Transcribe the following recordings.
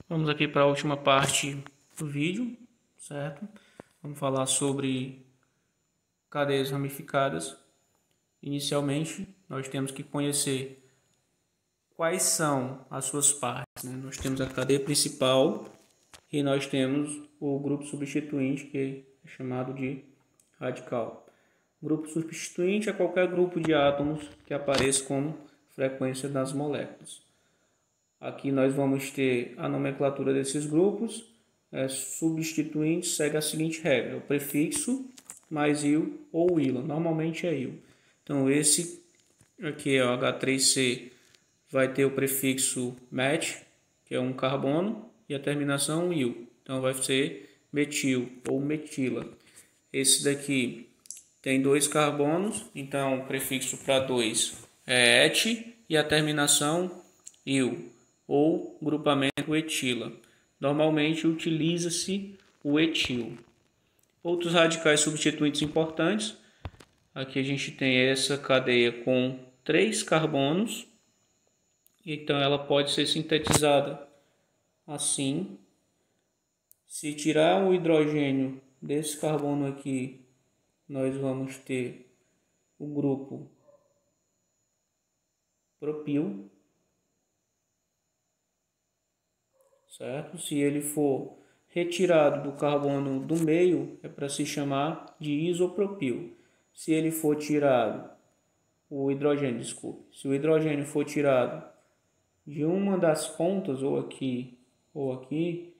Vamos aqui para a última parte do vídeo, certo? Vamos falar sobre cadeias ramificadas. Inicialmente, nós temos que conhecer quais são as suas partes, né? Nós temos a cadeia principal e nós temos o grupo substituinte, que é chamado de radical. Grupo substituinte é qualquer grupo de átomos que apareça como frequência das moléculas. Aqui nós vamos ter a nomenclatura desses grupos. Substituinte segue a seguinte regra: o prefixo mais il ou ila. Normalmente é il. Então esse aqui é o H3C, vai ter o prefixo met, que é um carbono, e a terminação il. Então vai ser metil ou metila. Esse daqui tem 2 carbonos, então o prefixo para 2 é et e a terminação il, ou grupamento etila. Normalmente utiliza-se o etil. Outros radicais substituintes importantes. Aqui a gente tem essa cadeia com 3 carbonos. Então ela pode ser sintetizada assim. Se tirar o hidrogênio desse carbono aqui, nós vamos ter o grupo propil, certo? Se ele for retirado do carbono do meio, é para se chamar de isopropil. Se ele for tirado, o hidrogênio, desculpe, se o hidrogênio for tirado de uma das pontas, ou aqui,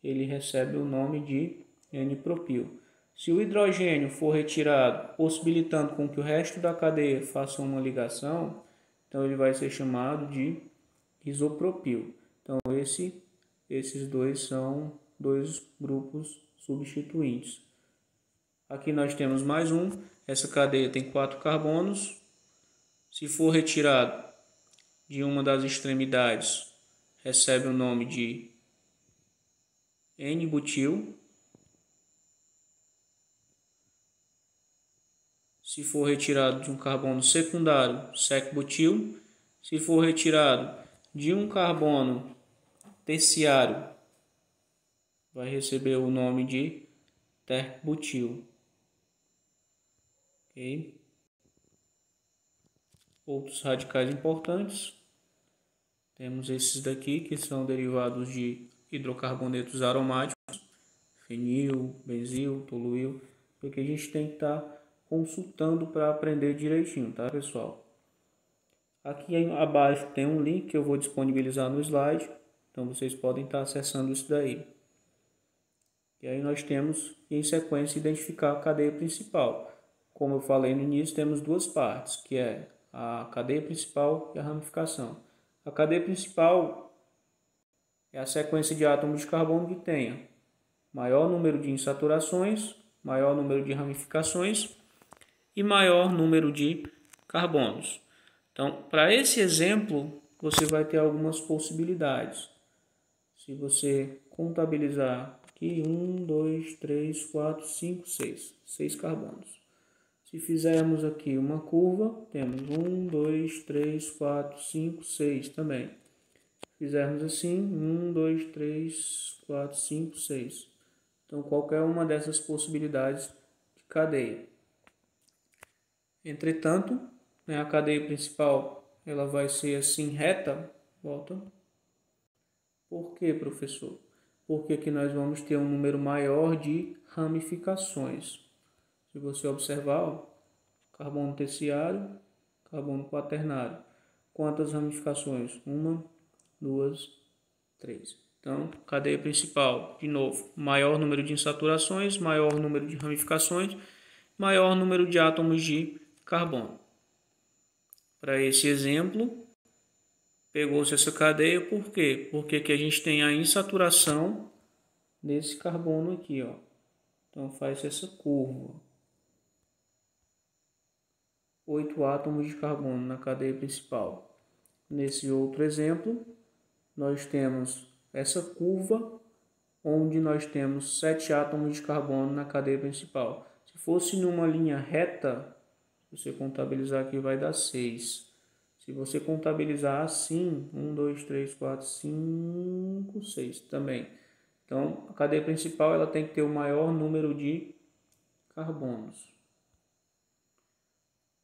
ele recebe o nome de N-propil. Se o hidrogênio for retirado, possibilitando com que o resto da cadeia faça uma ligação, então ele vai ser chamado de isopropil. Então esses dois são dois grupos substituintes. Aqui nós temos mais um. Essa cadeia tem 4 carbonos. Se for retirado de uma das extremidades, recebe o nome de N-butil. Se for retirado de um carbono secundário, sec-butil. Se for retirado de um carbono terciário, vai receber o nome de terc-butil. Okay? Outros radicais importantes. Temos esses daqui, que são derivados de hidrocarbonetos aromáticos, fenil, benzil, toluil, porque a gente tem que estar consultando para aprender direitinho, tá, pessoal? Aqui abaixo tem um link que eu vou disponibilizar no slide, então vocês podem estar acessando isso daí. E aí nós temos, em sequência, identificar a cadeia principal. Como eu falei no início, temos duas partes, que é a cadeia principal e a ramificação. A cadeia principal é a sequência de átomos de carbono que tenha maior número de insaturações, maior número de ramificações e maior número de carbonos. Então, para esse exemplo, você vai ter algumas possibilidades. Se você contabilizar aqui, 1, 2, 3, 4, 5, 6. 6 carbonos. Se fizermos aqui uma curva, temos 1, 2, 3, 4, 5, 6 também. Se fizermos assim, 1, 2, 3, 4, 5, 6. Então, qualquer uma dessas possibilidades de cadeia. Entretanto, a cadeia principal ela vai ser assim reta. Volta. Por quê, professor? Porque aqui nós vamos ter um número maior de ramificações. Se você observar, ó, carbono terciário, carbono quaternário. Quantas ramificações? 1, 2, 3. Então, cadeia principal, de novo, maior número de insaturações, maior número de ramificações, maior número de átomos de carbono. Para esse exemplo, pegou-se essa cadeia, por quê? Porque aqui a gente tem a insaturação desse carbono aqui, ó. Então faz essa curva. 8 átomos de carbono na cadeia principal. Nesse outro exemplo, nós temos essa curva, onde nós temos 7 átomos de carbono na cadeia principal. Se fosse numa linha reta, se você contabilizar aqui, vai dar 6. Se você contabilizar assim, 1, 2, 3, 4, 5, grupo 6 também. Então, a cadeia principal ela tem que ter o maior número de carbonos.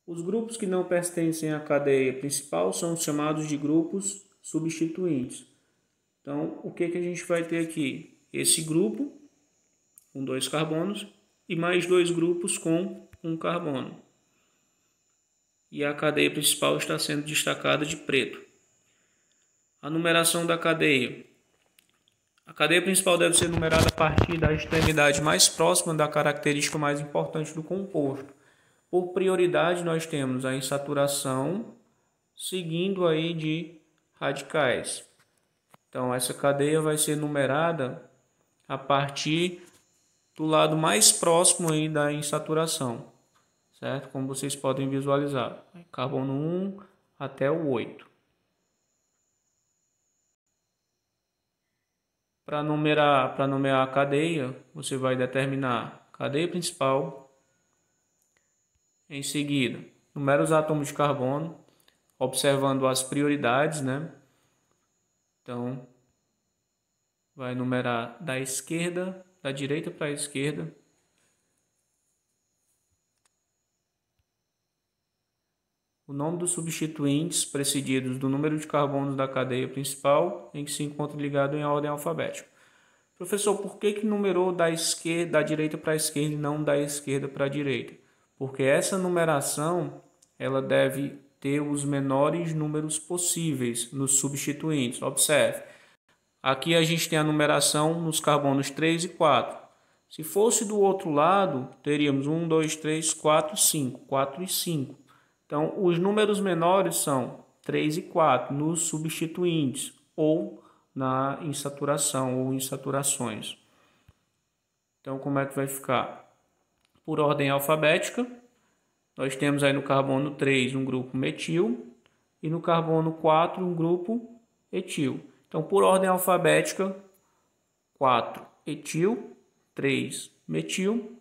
Os grupos que não pertencem à cadeia principal são chamados de grupos substituintes. Então, o que a gente vai ter aqui? Esse grupo com 2 carbonos e mais 2 grupos com 1 carbono. E a cadeia principal está sendo destacada de preto. A numeração da cadeia. A cadeia principal deve ser numerada a partir da extremidade mais próxima da característica mais importante do composto. Por prioridade, nós temos a insaturação, seguindo aí de radicais. Então, essa cadeia vai ser numerada a partir do lado mais próximo aí da insaturação, certo? Como vocês podem visualizar, carbono 1 até o 8. Para nomear a cadeia, você vai determinar a cadeia principal. Em seguida, numera os átomos de carbono, observando as prioridades, né? Então, vai numerar da direita para a esquerda. O nome dos substituintes precedidos do número de carbonos da cadeia principal em que se encontra ligado em ordem alfabética. Professor, por que numerou da direita para a esquerda e não da esquerda para a direita? Porque essa numeração ela deve ter os menores números possíveis nos substituintes. Observe, aqui a gente tem a numeração nos carbonos 3 e 4. Se fosse do outro lado, teríamos 1, 2, 3, 4, 5. 4 e 5. Então, os números menores são 3 e 4 nos substituintes ou na insaturação ou insaturações. Então, como é que vai ficar? Por ordem alfabética, nós temos aí no carbono 3 um grupo metil e no carbono 4 um grupo etil. Então, por ordem alfabética, 4 etil, 3 metil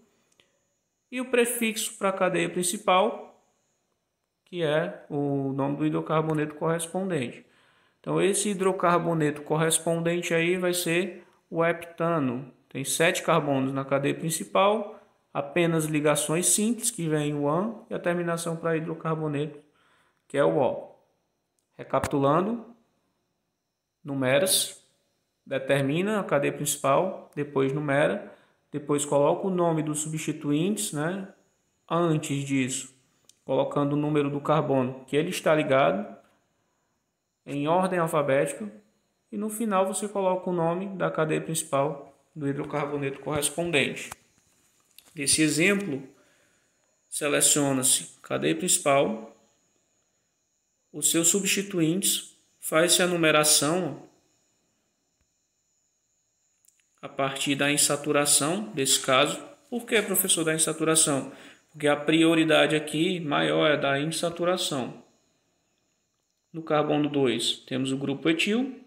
e o prefixo para a cadeia principal, que é o nome do hidrocarboneto correspondente. Então, esse hidrocarboneto correspondente aí vai ser o heptano. Tem 7 carbonos na cadeia principal, apenas ligações simples, que vem o AN, e a terminação para hidrocarboneto, que é o O. Recapitulando, numera-se, determina a cadeia principal, depois numera, depois coloca o nome dos substituintes, né? Antes disso, colocando o número do carbono que ele está ligado, em ordem alfabética, e no final você coloca o nome da cadeia principal do hidrocarboneto correspondente. Nesse exemplo, seleciona-se cadeia principal, os seus substituintes, faz-se a numeração a partir da insaturação, desse caso. Por que, professor, da insaturação? Porque a prioridade aqui maior é da insaturação. No carbono 2 temos o grupo etil,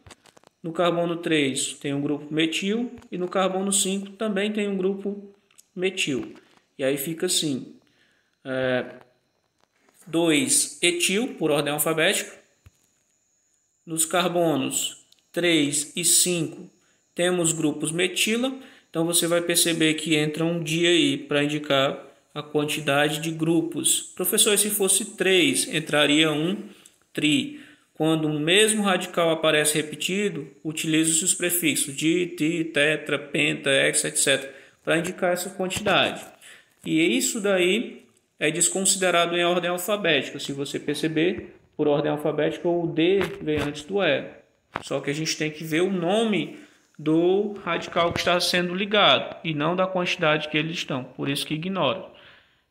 no carbono 3 tem um grupo metil e no carbono 5 também tem um grupo metil. E aí fica assim, 2 etil por ordem alfabética. Nos carbonos 3 e 5 temos grupos metila. Então você vai perceber que entra um dia aí para indicar a quantidade de grupos. Professor, se fosse 3, entraria um tri. Quando o mesmo radical aparece repetido, utiliza-se os prefixos di, ti, tetra, penta, hexa, etc. para indicar essa quantidade. E isso daí é desconsiderado em ordem alfabética. Se você perceber, por ordem alfabética, o D vem antes do E. Só que a gente tem que ver o nome do radical que está sendo ligado e não da quantidade que eles estão. Por isso que ignora.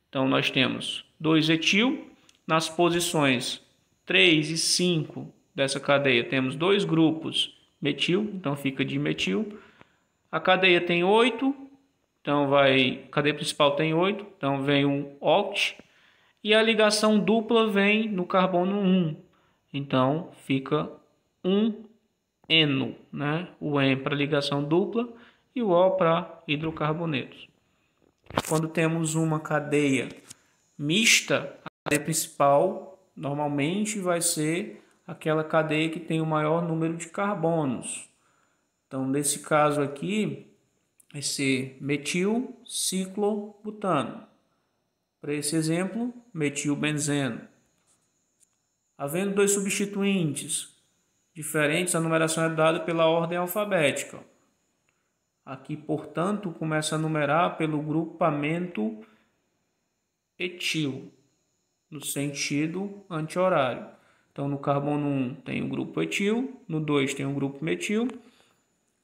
Então, nós temos 2 etil. Nas posições 3 e 5 dessa cadeia, temos 2 grupos metil. Então, fica dimetil. A cadeia tem 8. Então, a cadeia principal tem 8. Então, vem um oct. E a ligação dupla vem no carbono 1. Então, fica 1-eno, né? O N para ligação dupla e o O para hidrocarbonetos. Quando temos uma cadeia mista, a cadeia principal normalmente vai ser aquela cadeia que tem o maior número de carbonos. Então, nesse caso aqui, vai ser metilciclobutano. Para esse exemplo, metilbenzeno. Havendo dois substituintes diferentes, a numeração é dada pela ordem alfabética. Aqui, portanto, começa a numerar pelo grupamento etil, no sentido anti-horário. Então, no carbono 1 tem o grupo etil, no 2 tem o grupo metil.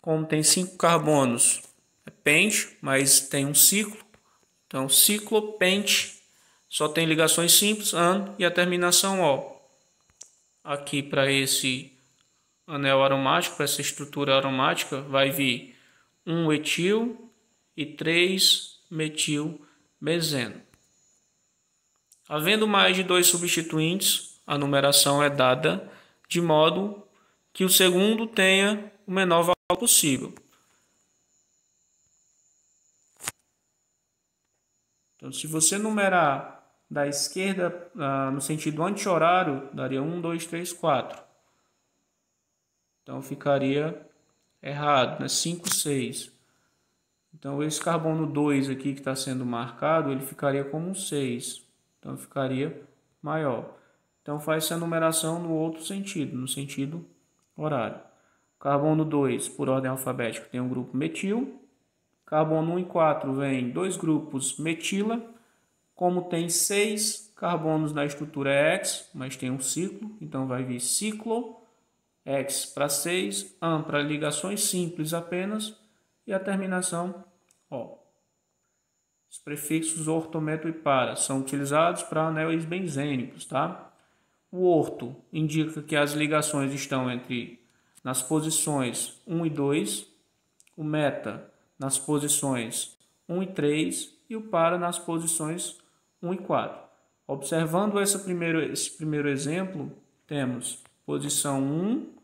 Como tem 5 carbonos, é pente, mas tem um ciclo. Então, ciclopente só tem ligações simples, an e a terminação O. Aqui, para esse anel aromático, para essa estrutura aromática, vai vir 1 etil e 3 metilbenzeno. Havendo mais de 2 substituintes, a numeração é dada de modo que o segundo tenha o menor valor possível. Então, se você numerar da esquerda no sentido anti-horário, daria 1, 2, 3, 4. Então, ficaria errado, né? 5, 6. Então, esse carbono 2 aqui que está sendo marcado, ele ficaria como um 6. Então, ficaria maior. Então, faz-se a numeração no outro sentido, no sentido horário. Carbono 2, por ordem alfabética, tem o grupo metil. Carbono 1 e 4 vem dois grupos metila. Como tem 6 carbonos na estrutura X, mas tem um ciclo, então vai vir ciclo, X para 6, AN para ligações simples apenas, e a terminação O. Os prefixos orto, meto e para são utilizados para anéis benzênicos, tá? O orto indica que as ligações estão nas posições 1 e 2, o meta nas posições 1 e 3 e o para nas posições 1 e 4. Observando esse primeiro exemplo, temos posição 1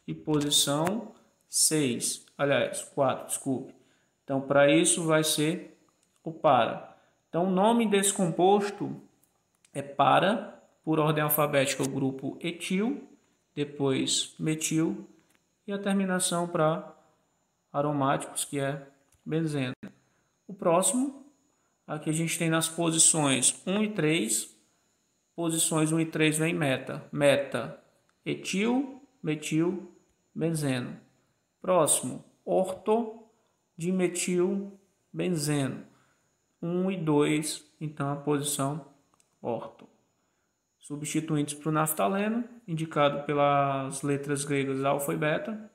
e posição 6. Aliás, 4, desculpe. Então, para isso vai ser o para. Então, o nome desse composto é para, por ordem alfabética, o grupo etil, depois metil e a terminação para aromáticos, que é benzeno. O próximo, aqui a gente tem nas posições 1 e 3, posições 1 e 3 vem meta. Meta, etil, metil, benzeno. Próximo, orto, dimetil, benzeno. 1 e 2, então a posição orto. Substituintes para o naftaleno, indicado pelas letras gregas alfa e beta.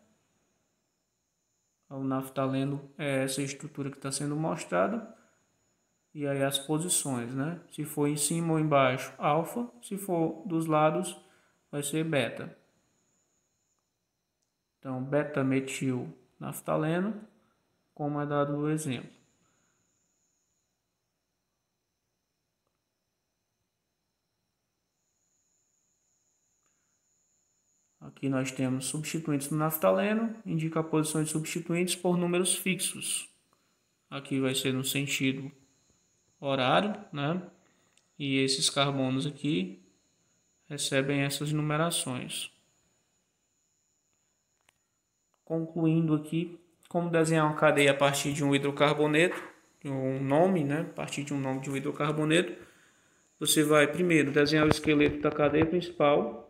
O naftaleno é essa estrutura que está sendo mostrada. E aí as posições, né? Se for em cima ou embaixo, alfa. Se for dos lados, vai ser beta. Então, beta-metil naftaleno, como é dado no exemplo. Aqui nós temos substituintes no naftaleno, indica a posição de substituintes por números fixos. Aqui vai ser no sentido horário, né? E esses carbonos aqui recebem essas numerações. Concluindo aqui, como desenhar uma cadeia a partir de um hidrocarboneto, um nome, né? A partir de um nome de um hidrocarboneto, você vai primeiro desenhar o esqueleto da cadeia principal,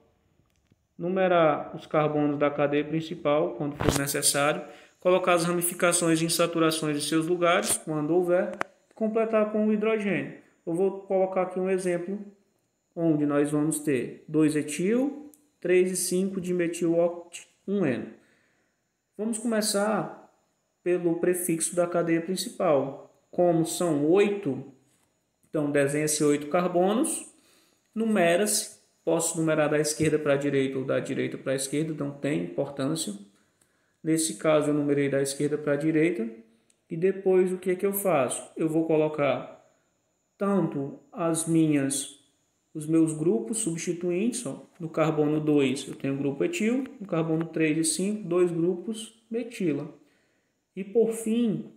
numerar os carbonos da cadeia principal, quando for necessário, colocar as ramificações e insaturações em seus lugares, quando houver, e completar com o hidrogênio. Eu vou colocar aqui um exemplo, onde nós vamos ter 2-etil, 3 e 5 de metiloct 1N. Vamos começar pelo prefixo da cadeia principal. Como são 8, então desenha-se 8 carbonos, numera-se. Posso numerar da esquerda para a direita ou da direita para a esquerda, não tem importância. Nesse caso, eu numerei da esquerda para a direita. E depois, o que é que eu faço? Eu vou colocar tanto os meus grupos substituintes. Ó. No carbono 2, eu tenho o grupo etil. No carbono 3 e 5, dois grupos metila. E, por fim,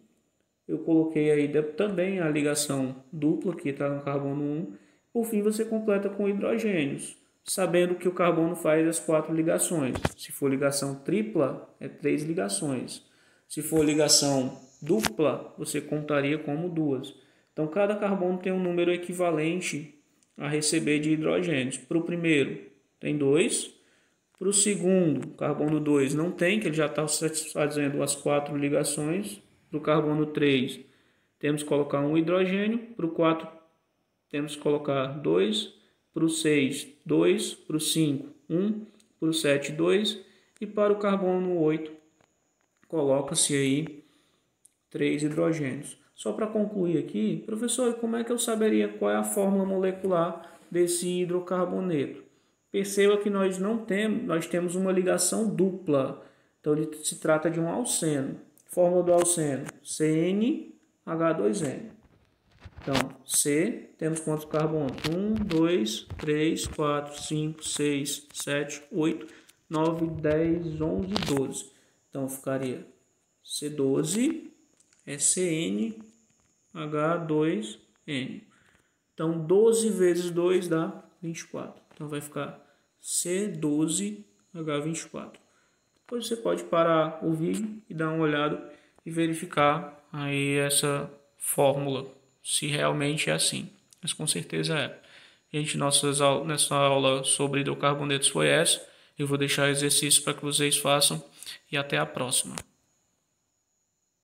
eu coloquei aí também a ligação dupla, que está no carbono 1. Por fim, você completa com hidrogênios. sabendo que o carbono faz as 4 ligações. Se for ligação tripla, é 3 ligações. Se for ligação dupla, você contaria como 2. Então, cada carbono tem um número equivalente a receber de hidrogênios. Para o primeiro, tem 2. Para o segundo, carbono 2 não tem, que ele já está satisfazendo as 4 ligações. Para o carbono 3, temos que colocar um hidrogênio. Para o 4, temos que colocar 2. Para o 6, 2. Para o 5, 1. Para o 7, 2. E para o carbono 8, coloca-se aí 3 hidrogênios. Só para concluir aqui, professor, como é que eu saberia qual é a fórmula molecular desse hidrocarboneto? Perceba que nós temos uma ligação dupla. Então ele se trata de um alceno. Fórmula do alceno: CnH2n. Então, C, temos quantos carbonos? 1, 2, 3, 4, 5, 6, 7, 8, 9, 10, 11, 12. Então, ficaria C12 é CnH2n. Então, 12 vezes 2 dá 24. Então, vai ficar C12H24. Depois você pode parar o vídeo e dar uma olhada e verificar aí essa fórmula, se realmente é assim. Mas com certeza é. Gente, nessa aula sobre hidrocarbonetos foi essa. Eu vou deixar exercício para que vocês façam e até a próxima.